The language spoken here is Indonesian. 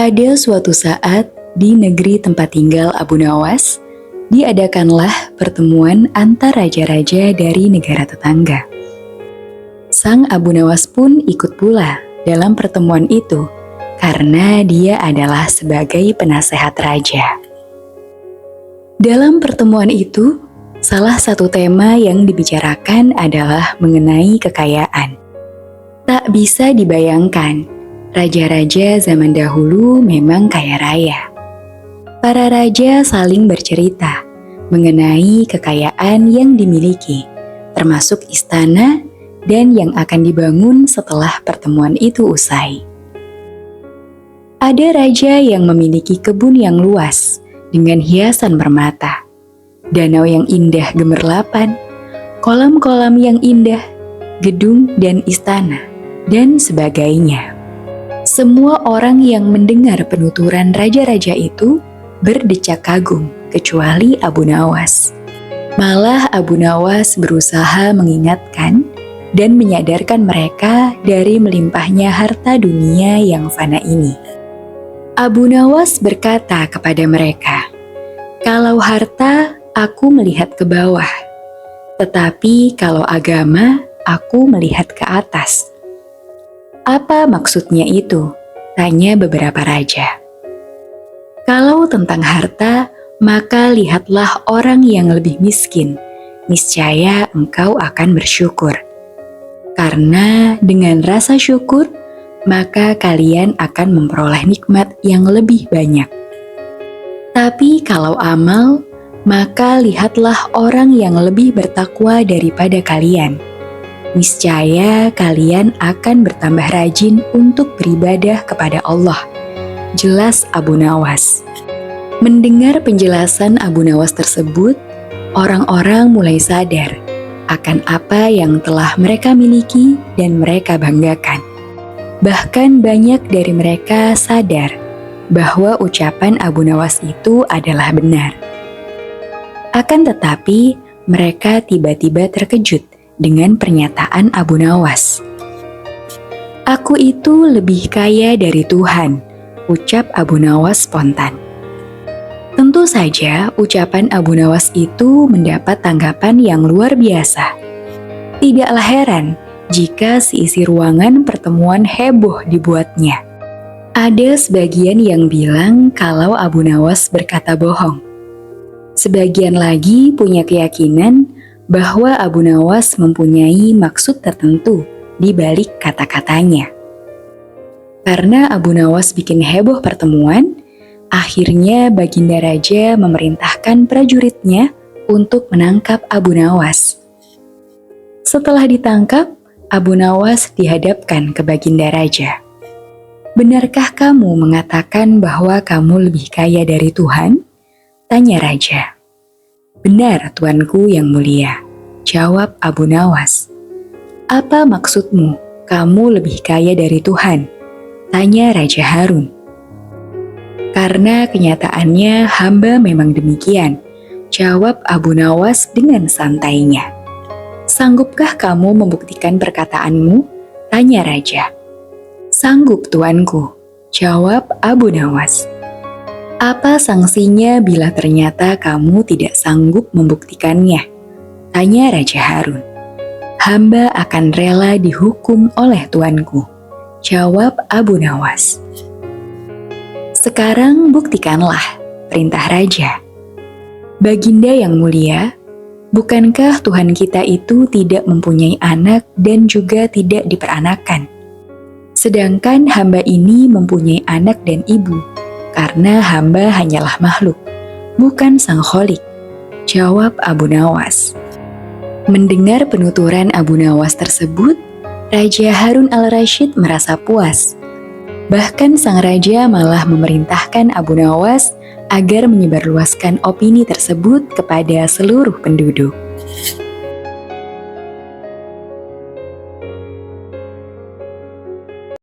Pada suatu saat, di negeri tempat tinggal Abu Nawas, diadakanlah pertemuan antar raja-raja dari negara tetangga. Sang Abu Nawas pun ikut pula dalam pertemuan itu, karena dia adalah sebagai penasehat raja. Dalam pertemuan itu, salah satu tema yang dibicarakan adalah mengenai kekayaan. Tak bisa dibayangkan, raja-raja zaman dahulu memang kaya raya. Para raja saling bercerita mengenai kekayaan yang dimiliki, termasuk istana dan yang akan dibangun setelah pertemuan itu usai. Ada raja yang memiliki kebun yang luas dengan hiasan permata, danau yang indah gemerlapan, kolam-kolam yang indah, gedung dan istana, dan sebagainya. Semua orang yang mendengar penuturan raja-raja itu berdecak kagum, kecuali Abu Nawas. Malah Abu Nawas berusaha mengingatkan dan menyadarkan mereka dari melimpahnya harta dunia yang fana ini. Abu Nawas berkata kepada mereka, "Kalau harta, aku melihat ke bawah. Tetapi kalau agama, aku melihat ke atas." "Apa maksudnya itu?" tanya beberapa raja. "Kalau tentang harta, maka lihatlah orang yang lebih miskin. Niscaya engkau akan bersyukur. Karena dengan rasa syukur, maka kalian akan memperoleh nikmat yang lebih banyak. Tapi kalau amal, maka lihatlah orang yang lebih bertakwa daripada kalian. Niscaya kalian akan bertambah rajin untuk beribadah kepada Allah." Jelas Abu Nawas. Mendengar penjelasan Abu Nawas tersebut, orang-orang mulai sadar akan apa yang telah mereka miliki dan mereka banggakan. Bahkan banyak dari mereka sadar bahwa ucapan Abu Nawas itu adalah benar. Akan tetapi, mereka tiba-tiba terkejut dengan pernyataan Abu Nawas. "Aku itu lebih kaya dari Tuhan," ucap Abu Nawas spontan. Tentu saja ucapan Abu Nawas itu mendapat tanggapan yang luar biasa. Tidaklah heran jika seisi ruangan pertemuan heboh dibuatnya. Ada sebagian yang bilang kalau Abu Nawas berkata bohong. Sebagian lagi punya keyakinan bahwa Abu Nawas mempunyai maksud tertentu di balik kata-katanya. Karena Abu Nawas bikin heboh pertemuan, akhirnya Baginda Raja memerintahkan prajuritnya untuk menangkap Abu Nawas. Setelah ditangkap, Abu Nawas dihadapkan ke Baginda Raja. "Benarkah kamu mengatakan bahwa kamu lebih kaya dari Tuhan?" tanya Raja. "Benar, Tuanku yang mulia," jawab Abu Nawas. "Apa maksudmu, kamu lebih kaya dari Tuhan?" tanya Raja Harun. "Karena kenyataannya hamba memang demikian," jawab Abu Nawas dengan santainya. "Sanggupkah kamu membuktikan perkataanmu?" tanya Raja. "Sanggup, Tuanku," jawab Abu Nawas. "Apa sanksinya bila ternyata kamu tidak sanggup membuktikannya?" tanya Raja Harun. "Hamba akan rela dihukum oleh Tuanku," jawab Abu Nawas. "Sekarang buktikanlah," perintah Raja. "Baginda yang mulia, bukankah Tuhan kita itu tidak mempunyai anak dan juga tidak diperanakan? Sedangkan hamba ini mempunyai anak dan ibu, karena hamba hanyalah makhluk, bukan sang kholik," jawab Abu Nawas. Mendengar penuturan Abu Nawas tersebut, Raja Harun al-Rasyid merasa puas. Bahkan sang raja malah memerintahkan Abu Nawas agar menyebarluaskan opini tersebut kepada seluruh penduduk.